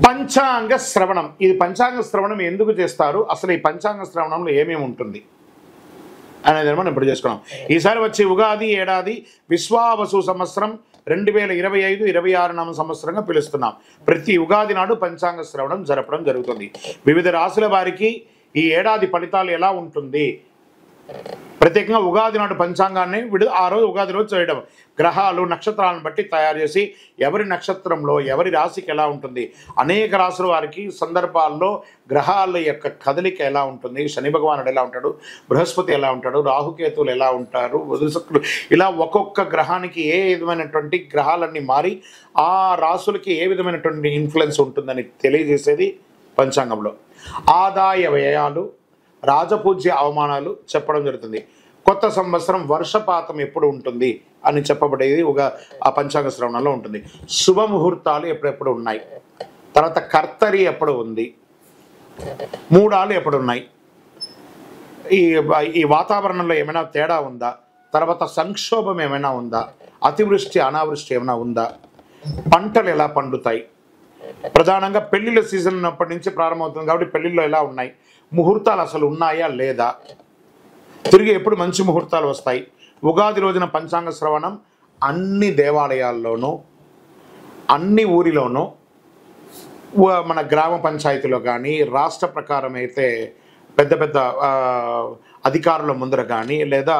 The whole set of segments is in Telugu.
పంచాంగ శ్రవణం. ఇది పంచాంగ శ్రవణం ఎందుకు చేస్తారు, అసలు ఈ పంచాంగ శ్రవణంలో ఏమేమి ఉంటుంది అనేది మనం ఇప్పుడు చేసుకున్నాం. ఈసారి వచ్చే ఉగాది ఏడాది విశ్వావసు సంవత్సరం 2025-26 నామ సంవత్సరంగా పిలుస్తున్నాం. ప్రతి ఉగాది నాడు పంచాంగ శ్రవణం జరపడం జరుగుతుంది. వివిధ రాశుల వారికి ఈ ఏడాది ఫలితాలు ఎలా ఉంటుంది, ప్రత్యేకంగా ఉగాది నాడు పంచాంగాన్ని ఆ రోజు ఉగాది రోజు చేయడం, గ్రహాలు నక్షత్రాలను బట్టి తయారు చేసి ఎవరి నక్షత్రంలో ఎవరి రాశికి ఎలా ఉంటుంది, అనేక రాశుల వారికి సందర్భాల్లో గ్రహాల యొక్క కదలిక ఎలా ఉంటుంది, శని భగవానుడు ఎలా ఉంటాడు, బృహస్పతి ఎలా ఉంటాడు, రాహుకేతువులు ఎలా ఉంటారు, బుధశుక్రులు, ఇలా ఒక్కొక్క గ్రహానికి ఏ విధమైనటువంటి గ్రహాలన్నీ మారి ఆ రాశులకి ఏ విధమైనటువంటి ఇన్ఫ్లుయెన్స్ ఉంటుందని తెలియజేసేది పంచాంగంలో. ఆదాయ వ్యయాలు, రాజపూజ్య అవమానాలు చెప్పడం జరుగుతుంది. కొత్త సంవత్సరం వర్షపాతం ఎప్పుడు ఉంటుంది అని చెప్పబడేది ఆ పంచాంగ శ్రవణంలో ఉంటుంది. శుభముహూర్తాలు ఎప్పుడెప్పుడు ఉన్నాయి, తర్వాత కర్తరి ఎప్పుడు ఉంది, మూడాలు ఎప్పుడు ఉన్నాయి, ఈ వాతావరణంలో ఏమైనా తేడా ఉందా, తర్వాత సంక్షోభం ఏమైనా ఉందా, అతివృష్టి అనావృష్టి ఏమైనా ఉందా, పంటలు ఎలా పండుతాయి, ప్రధానంగా పెళ్లిళ్ళ సీజన్ అప్పటి నుంచి ప్రారంభమవుతుంది కాబట్టి పెళ్లిళ్ళు ఎలా ఉన్నాయి, ముహూర్తాలు అసలు ఉన్నాయా లేదా, తిరిగి ఎప్పుడు మంచి ముహూర్తాలు వస్తాయి. ఉగాది రోజున పంచాంగ శ్రవణం అన్ని దేవాలయాల్లోనూ అన్ని ఊరిలోనూ మన గ్రామ పంచాయతీలో కానీ రాష్ట్ర ప్రకారం అయితే పెద్ద పెద్ద అధికారుల ముందర కానీ లేదా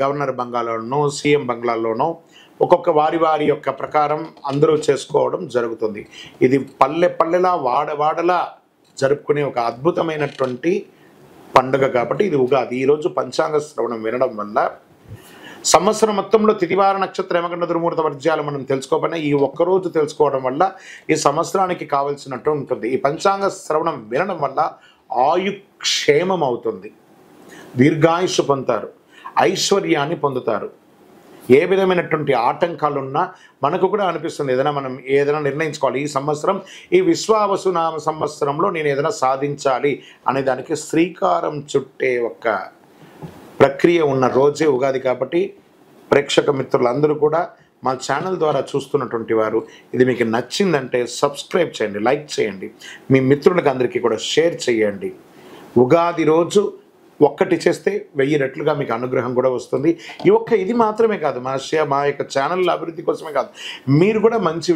గవర్నర్ బంగ్లాలోనూ సీఎం బంగ్లాల్లోనూ ఒక్కొక్క వారి యొక్క ప్రకారం అందరూ చేసుకోవడం జరుగుతుంది. ఇది పల్లె పల్లెలా వాడవాడలా జరుపుకునే ఒక అద్భుతమైనటువంటి పండుగ కాబట్టి ఇది ఉగాది. ఈరోజు పంచాంగ శ్రవణం వినడం వల్ల సంవత్సరం మొత్తంలో తిథివార నక్షత్ర యమగండ దుర్ముహూర్త వర్జ్యాలు మనం తెలుసుకోకపోయినా ఈ ఒక్కరోజు తెలుసుకోవడం వల్ల ఈ సంవత్సరానికి కావలసినట్టు ఉంటుంది. ఈ పంచాంగ శ్రవణం వినడం వల్ల ఆయుక్షేమం అవుతుంది, దీర్ఘాయుష్ పొందుతారు, ఐశ్వర్యాన్ని పొందుతారు. ఏ విధమైనటువంటి ఆటంకాలున్నా మనకు కూడా అనిపిస్తుంది మనం ఏదైనా నిర్ణయించుకోవాలి, ఈ సంవత్సరం ఈ విశ్వావసునామ సంవత్సరంలో నేను ఏదైనా సాధించాలి అనే దానికి శ్రీకారం చుట్టే ఒక ప్రక్రియ ఉన్న రోజే ఉగాది. కాబట్టి ప్రేక్షక మిత్రులందరూ కూడా మా ఛానల్ ద్వారా చూస్తున్నటువంటి వారు ఇది మీకు నచ్చిందంటే సబ్స్క్రైబ్ చేయండి, లైక్ చేయండి, మీ మిత్రులకు అందరికీ కూడా షేర్ చేయండి. ఉగాది రోజు ఒక్కటి చేస్తే 1000 రెట్లుగా మీకు అనుగ్రహం కూడా వస్తుంది. ఇది మాత్రమే కాదు, మా యొక్క ఛానల్ అభివృద్ధి కోసమే కాదు, మీరు కూడా మంచి